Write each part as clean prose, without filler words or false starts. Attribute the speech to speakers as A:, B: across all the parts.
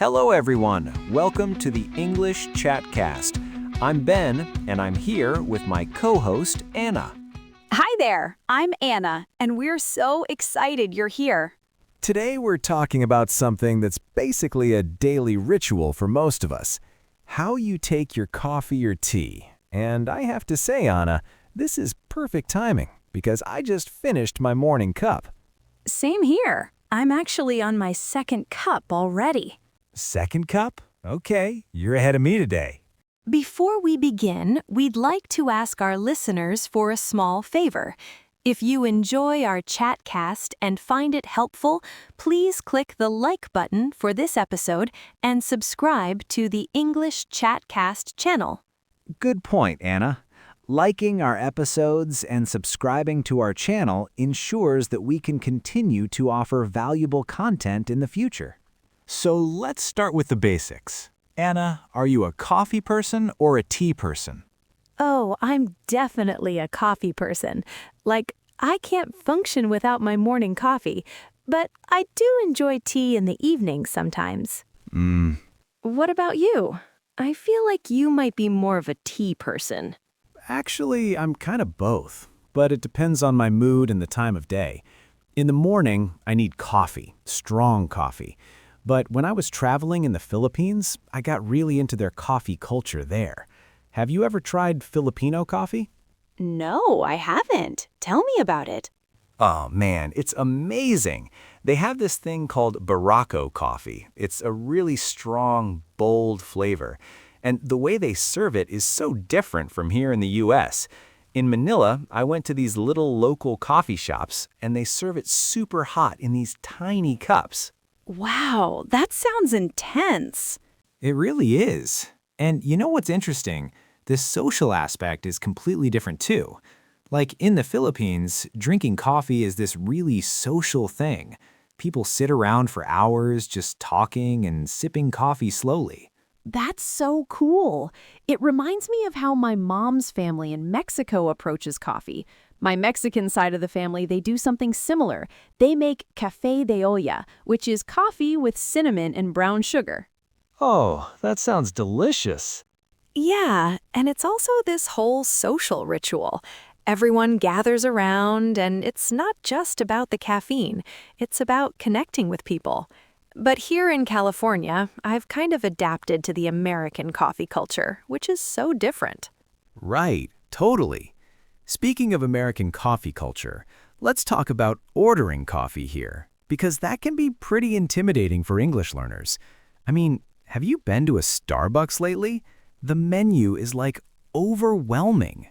A: Hello, everyone. Welcome to the English Chatcast. I'm Ben, and I'm here with my co-host, Anna.
B: Hi there, I'm Anna, and we're so excited you're here.
C: Today we're talking about something that's basically a daily ritual for most of us. How you take your coffee or tea. And I have to say, Anna, this is perfect timing because I just finished my morning cup.
B: Same here. I'm actually on my second cup already.
C: Second cup? Okay, you're ahead of me today.
B: Before we begin, we'd like to ask our listeners for a small favor. If you enjoy our chatcast and find it helpful, please click the like button for this episode and subscribe to the English Chatcast channel.
A: Good point, Anna. Liking our episodes and subscribing to our channel ensures that we can continue to offer valuable content in the future. So let's start with the basics. Anna, are you a coffee person or a tea person?
B: Oh, I'm definitely a coffee person. I can't function without my morning coffee, but I do enjoy tea in the evening sometimes. What about you? I feel like you might be more of a tea person.
C: Actually, I'm kind of both, but it depends on my mood and the time of day. In the morning, I need coffee, strong coffee. But when I was traveling in the Philippines, I got really into their coffee culture there. Have you ever tried Filipino coffee?
B: No, I haven't. Tell me about it.
A: Oh man, it's amazing. They have this thing called Barako coffee. It's a really strong, bold flavor. And the way they serve it is so different from here in the US. In Manila, I went to these little local coffee shops, and they serve it super hot in these tiny cups.
B: Wow, that sounds intense.
C: It really is. And you know what's interesting? This social aspect is completely different too. Like in the Philippines, drinking coffee is this really social thing. People sit around for hours just talking and sipping coffee slowly.
B: That's so cool. It reminds me of how my mom's family in Mexico approaches coffee. My Mexican side of the family, they do something similar. They make café de olla, which is coffee with cinnamon and brown sugar.
A: Oh, that sounds delicious.
B: Yeah, and it's also this whole social ritual. Everyone gathers around, and it's not just about the caffeine. It's about connecting with people. But here in California, I've kind of adapted to the American coffee culture, which is so different.
C: Right, totally. Speaking of American coffee culture, let's talk about ordering coffee here, because that can be pretty intimidating for English learners. I mean, have you been to a Starbucks lately? The menu is overwhelming.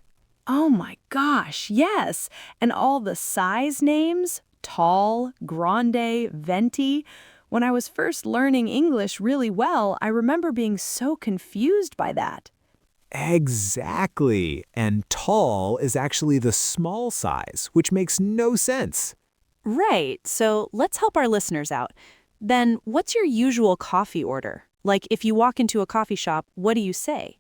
B: Oh my gosh, yes. And all the size names, tall, grande, venti. When I was first learning English really well, I remember being so confused by that.
C: Exactly. And tall is actually the small size, which makes no sense.
B: Right, so let's help our listeners out. Then, what's your usual coffee order? Like, if you walk into a coffee shop, what do you say?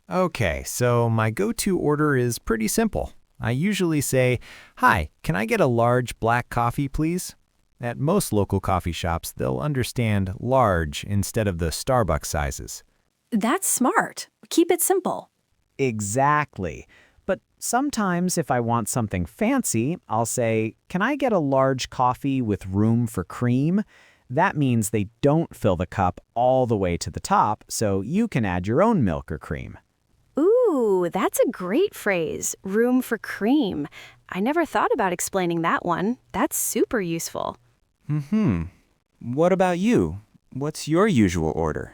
C: Okay, so my go-to order is pretty simple. I usually say, "Hi, can I get a large black coffee, please?" At most local coffee shops, they'll understand large instead of the Starbucks sizes.
B: That's smart. Keep it simple.
A: Exactly. But sometimes if I want something fancy, I'll say, "Can I get a large coffee with room for cream?" That means they don't fill the cup all the way to the top, so you can add your own milk or cream.
B: Ooh, that's a great phrase, room for cream. I never thought about explaining that one. That's super useful.
A: What about you? What's your usual order?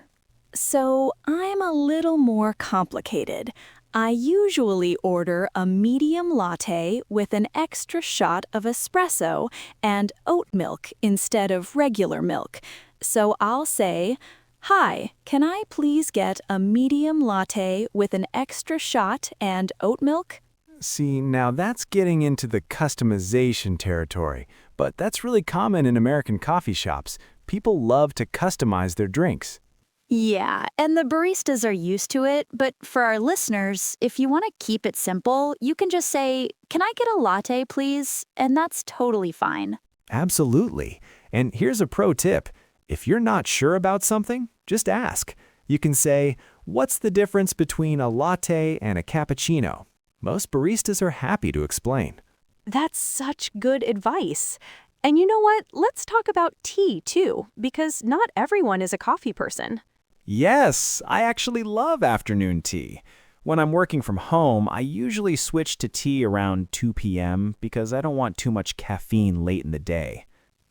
B: So I'm a little more complicated. I usually order a medium latte with an extra shot of espresso and oat milk instead of regular milk. So I'll say, "Hi, can I please get a medium latte with an extra shot and oat milk?"
C: See, now that's getting into the customization territory, but that's really common in American coffee shops. People love to customize their drinks.
B: Yeah, and the baristas are used to it, but for our listeners, if you want to keep it simple, you can just say, "Can I get a latte, please?" And that's totally fine.
C: Absolutely. And here's a pro tip. If you're not sure about something, just ask. You can say, "What's the difference between a latte and a cappuccino?" Most baristas are happy to explain.
B: That's such good advice. And you know what? Let's talk about tea, too, because not everyone is a coffee person.
C: Yes, I actually love afternoon tea. When I'm working from home, I usually switch to tea around 2 p.m. because I don't want too much caffeine late in the day.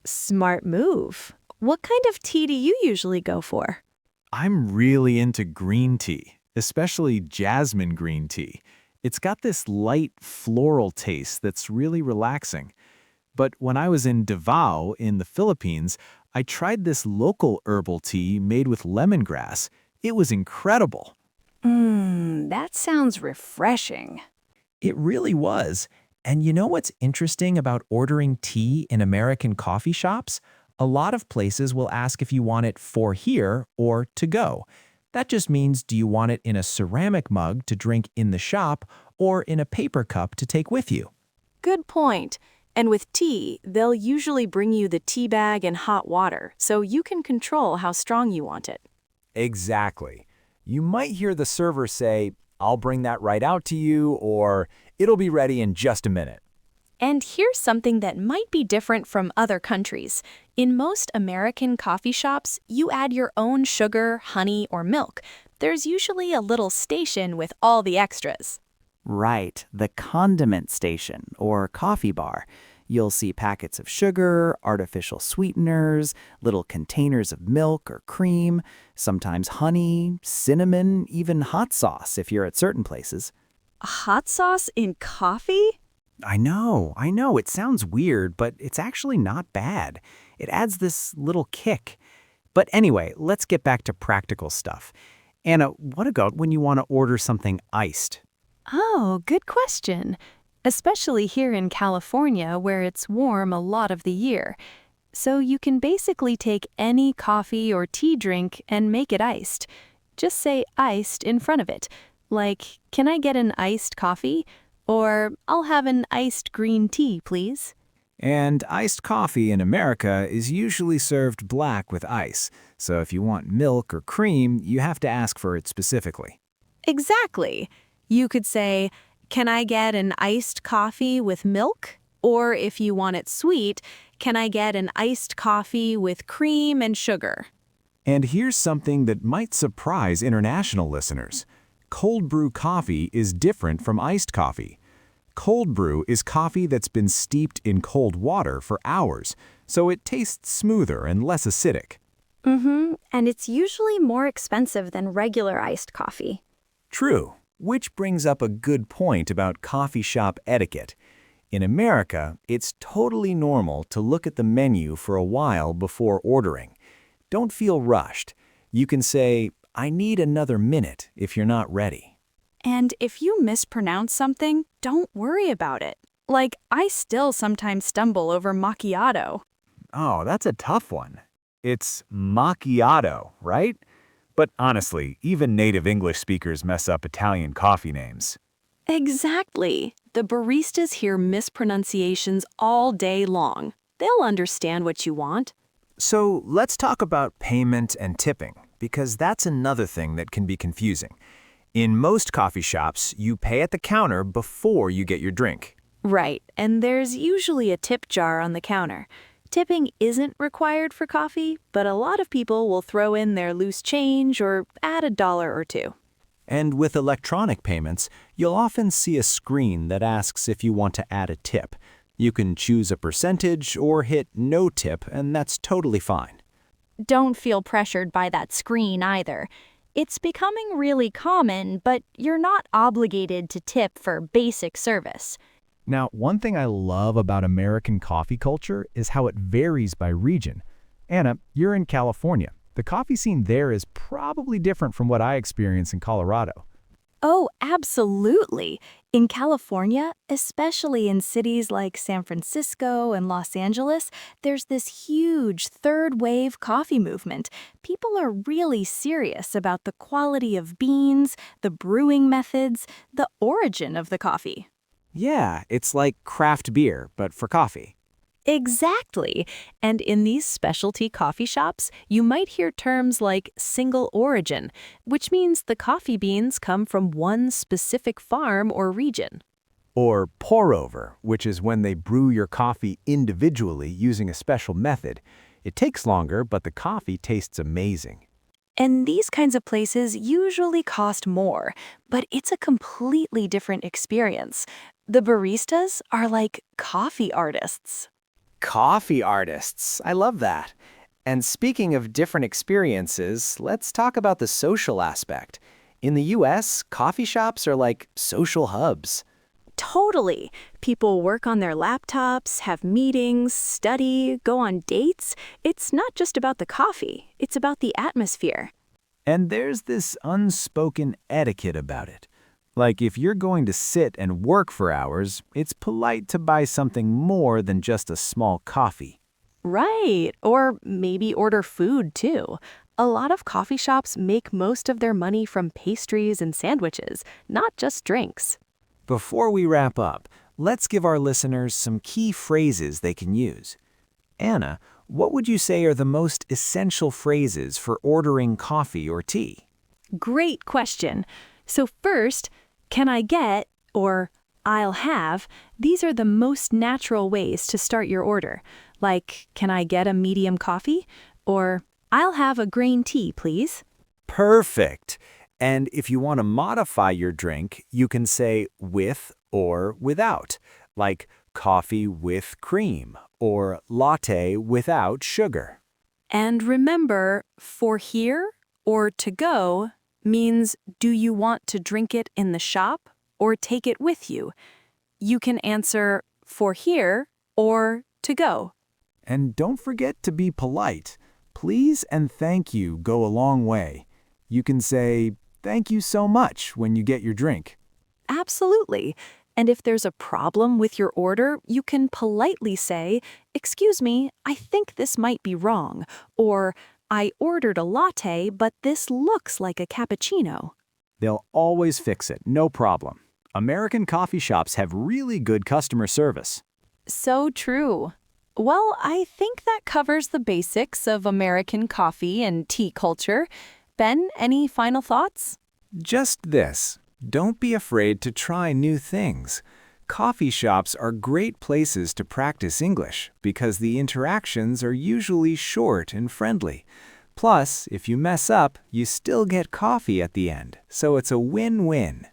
B: Smart move. What kind of tea do you usually go for?
C: I'm really into green tea, especially jasmine green tea. It's got this light floral taste that's really relaxing. But when I was in Davao in the Philippines, I tried this local herbal tea made with lemongrass. It was incredible.
B: That sounds refreshing.
C: It really was. And you know what's interesting about ordering tea in American coffee shops? A lot of places will ask if you want it for here or to go. That just means, do you want it in a ceramic mug to drink in the shop or in a paper cup to take with you?
B: Good point. And with tea, they'll usually bring you the tea bag and hot water, so you can control how strong you want it.
A: Exactly. You might hear the server say, "I'll bring that right out to you," or "It'll be ready in just a minute."
B: And here's something that might be different from other countries. In most American coffee shops, you add your own sugar, honey, or milk. There's usually a little station with all the extras.
D: Right, the condiment station, or coffee bar. You'll see packets of sugar, artificial sweeteners, little containers of milk or cream, sometimes honey, cinnamon, even hot sauce if you're at certain places.
B: Hot sauce in coffee?
C: I know. It sounds weird, but it's actually not bad. It adds this little kick. But anyway, let's get back to practical stuff. Anna, what about when you want to order something iced?
B: Oh, good question. Especially here in California where it's warm a lot of the year. So you can basically take any coffee or tea drink and make it iced. Just say iced in front of it. Like, "Can I get an iced coffee?" Or, "I'll have an iced green tea, please."
C: And iced coffee in America is usually served black with ice. So if you want milk or cream, you have to ask for it specifically.
B: Exactly. You could say, "Can I get an iced coffee with milk?" Or if you want it sweet, "Can I get an iced coffee with cream and sugar?"
A: And here's something that might surprise international listeners. Cold brew coffee is different from iced coffee. Cold brew is coffee that's been steeped in cold water for hours, so it tastes smoother and less acidic.
E: And it's usually more expensive than regular iced coffee.
A: True, which brings up a good point about coffee shop etiquette. In America, it's totally normal to look at the menu for a while before ordering. Don't feel rushed. You can say, "I need another minute," if you're not ready.
B: And if you mispronounce something, don't worry about it. Like, I still sometimes stumble over macchiato.
A: Oh, that's a tough one. It's macchiato, right? But honestly, even native English speakers mess up Italian coffee names.
B: Exactly. The baristas hear mispronunciations all day long. They'll understand what you want.
A: So let's talk about payment and tipping, because that's another thing that can be confusing. In most coffee shops, you pay at the counter before you get your drink.
B: Right, and there's usually a tip jar on the counter. Tipping isn't required for coffee, but a lot of people will throw in their loose change or add $1 or $2.
A: And with electronic payments, you'll often see a screen that asks if you want to add a tip. You can choose a percentage or hit no tip, and that's totally fine.
E: Don't feel pressured by that screen either. It's becoming really common, but you're not obligated to tip for basic service.
C: Now, one thing I love about American coffee culture is how it varies by region. Anna, you're in California. The coffee scene there is probably different from what I experience in Colorado.
B: Oh, absolutely. In California, especially in cities like San Francisco and Los Angeles, there's this huge third-wave coffee movement. People are really serious about the quality of beans, the brewing methods, the origin of the coffee.
C: Yeah, it's like craft beer, but for coffee.
B: Exactly. And in these specialty coffee shops, you might hear terms like single origin, which means the coffee beans come from one specific farm or region.
C: Or pour-over, which is when they brew your coffee individually using a special method. It takes longer, but the coffee tastes amazing.
B: And these kinds of places usually cost more, but it's a completely different experience. The baristas are like coffee artists.
D: Coffee artists. I love that. And speaking of different experiences, let's talk about the social aspect. In the US, coffee shops are like social hubs.
B: Totally. People work on their laptops, have meetings, study, go on dates. It's not just about the coffee, it's about the atmosphere.
C: And there's this unspoken etiquette about it. Like if you're going to sit and work for hours, it's polite to buy something more than just a small coffee.
B: Right. Or maybe order food too. A lot of coffee shops make most of their money from pastries and sandwiches, not just drinks.
C: Before we wrap up, let's give our listeners some key phrases they can use. Anna, what would you say are the most essential phrases for ordering coffee or tea?
B: Great question. So first, can I get or I'll have, these are the most natural ways to start your order. Like, can I get a medium coffee? Or I'll have a green tea, please.
C: Perfect. And if you want to modify your drink, you can say with or without, like coffee with cream or latte without sugar.
B: And remember, for here or to go means do you want to drink it in the shop or take it with you? You can answer for here or to go.
C: And don't forget to be polite. Please and thank you go a long way. You can say, thank you so much when you get your drink.
B: Absolutely. And if there's a problem with your order, you can politely say, excuse me, I think this might be wrong. Or, I ordered a latte, but this looks like a cappuccino.
C: They'll always fix it, no problem. American coffee shops have really good customer service.
B: So true. Well, I think that covers the basics of American coffee and tea culture. Ben, any final thoughts?
C: Just this, don't be afraid to try new things. Coffee shops are great places to practice English because the interactions are usually short and friendly. Plus, if you mess up, you still get coffee at the end, so it's a win-win.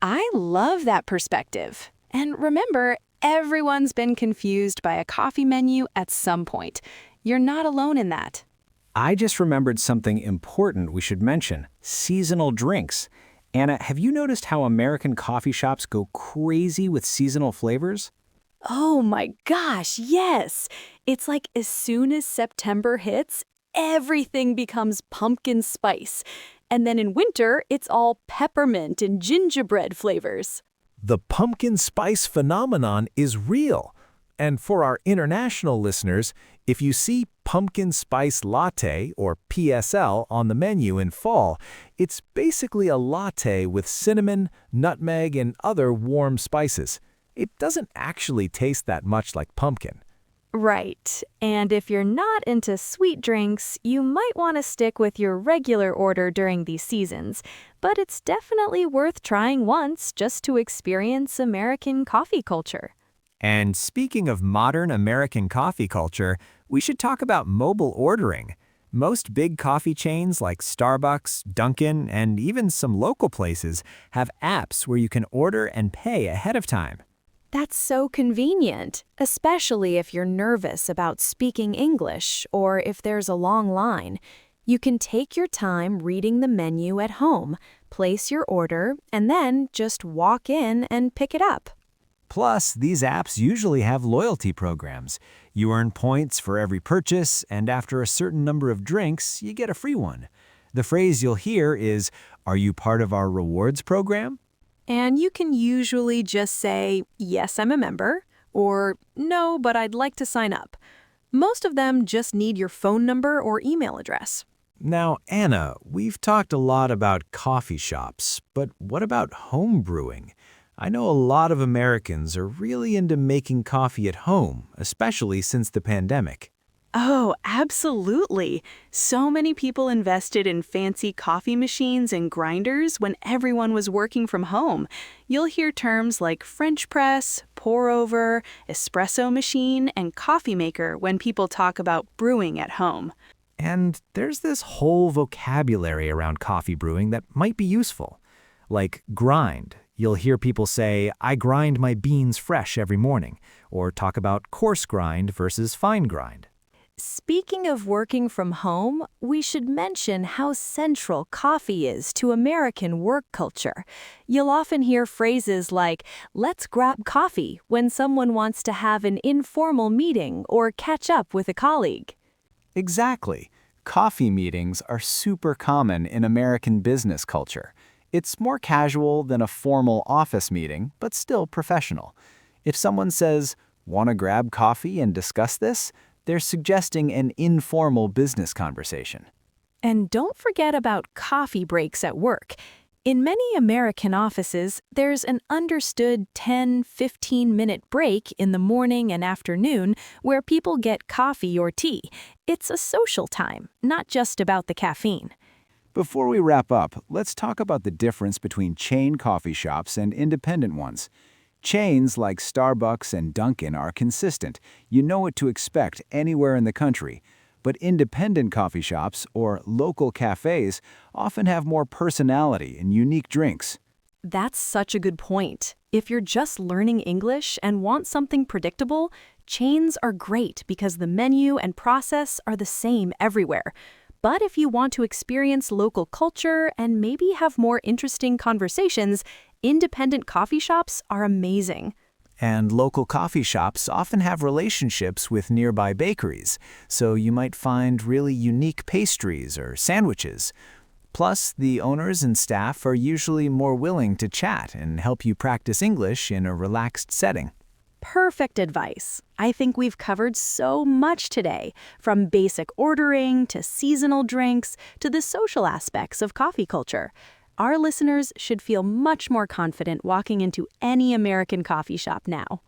B: I love that perspective. And remember, everyone's been confused by a coffee menu at some point. You're not alone in that.
C: I just remembered something important we should mention, seasonal drinks. Anna, have you noticed how American coffee shops go crazy with seasonal flavors?
B: Oh my gosh, yes! It's like as soon as September hits, everything becomes pumpkin spice. And then in winter, it's all peppermint and gingerbread flavors.
C: The pumpkin spice phenomenon is real. And for our international listeners, if you see pumpkin spice latte or PSL on the menu in fall, it's basically a latte with cinnamon, nutmeg, and other warm spices. It doesn't actually taste that much like pumpkin.
B: Right. And if you're not into sweet drinks, you might want to stick with your regular order during these seasons. But it's definitely worth trying once just to experience American coffee culture.
C: And speaking of modern American coffee culture, we should talk about mobile ordering. Most big coffee chains like Starbucks, Dunkin', and even some local places have apps where you can order and pay ahead of time.
B: That's so convenient, especially if you're nervous about speaking English or if there's a long line. You can take your time reading the menu at home, place your order, and then just walk in and pick it up.
C: Plus, these apps usually have loyalty programs. You earn points for every purchase, and after a certain number of drinks, you get a free one. The phrase you'll hear is, "Are you part of our rewards program?"
B: And you can usually just say, yes, I'm a member, or no, but I'd like to sign up. Most of them just need your phone number or email address.
C: Now, Anna, we've talked a lot about coffee shops, but what about home brewing? I know a lot of Americans are really into making coffee at home, especially since the pandemic.
B: Oh, absolutely. So many people invested in fancy coffee machines and grinders when everyone was working from home. You'll hear terms like French press, pour over, espresso machine, and coffee maker when people talk about brewing at home.
C: And there's this whole vocabulary around coffee brewing that might be useful. Like grind. You'll hear people say, I grind my beans fresh every morning, or talk about coarse grind versus fine grind.
B: Speaking of working from home, we should mention how central coffee is to American work culture. You'll often hear phrases like, let's grab coffee, when someone wants to have an informal meeting or catch up with a colleague.
D: Exactly. Coffee meetings are super common in American business culture. It's more casual than a formal office meeting, but still professional. If someone says, want to grab coffee and discuss this? They're suggesting an informal business conversation.
B: And don't forget about coffee breaks at work. In many American offices, there's an understood 10-15-minute break in the morning and afternoon where people get coffee or tea. It's a social time, not just about the caffeine.
A: Before we wrap up, let's talk about the difference between chain coffee shops and independent ones. Chains like Starbucks and Dunkin' are consistent. You know what to expect anywhere in the country. But independent coffee shops, or local cafes, often have more personality and unique drinks.
B: That's such a good point. If you're just learning English and want something predictable, chains are great because the menu and process are the same everywhere. But if you want to experience local culture and maybe have more interesting conversations, independent coffee shops are amazing.
C: And local coffee shops often have relationships with nearby bakeries, so you might find really unique pastries or sandwiches. Plus, the owners and staff are usually more willing to chat and help you practice English in a relaxed setting.
B: Perfect advice. I think we've covered so much today, from basic ordering to seasonal drinks to the social aspects of coffee culture. Our listeners should feel much more confident walking into any American coffee shop now.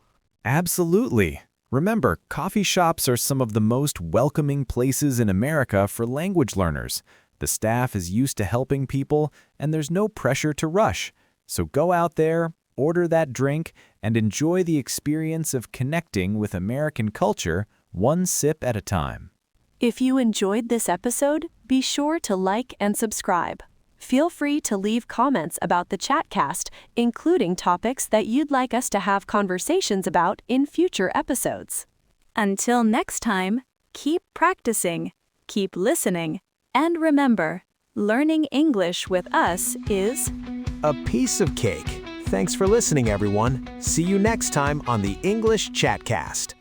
C: Absolutely. Remember, coffee shops are some of the most welcoming places in America for language learners. The staff is used to helping people, and there's no pressure to rush. So go out there, order that drink, and enjoy the experience of connecting with American culture one sip at a time.
B: If you enjoyed this episode, be sure to like and subscribe. Feel free to leave comments about the Chatcast, including topics that you'd like us to have conversations about in future episodes. Until next time, keep practicing, keep listening, and remember, learning English with us is
F: a piece of cake. Thanks for listening, everyone. See you next time on the English Chatcast.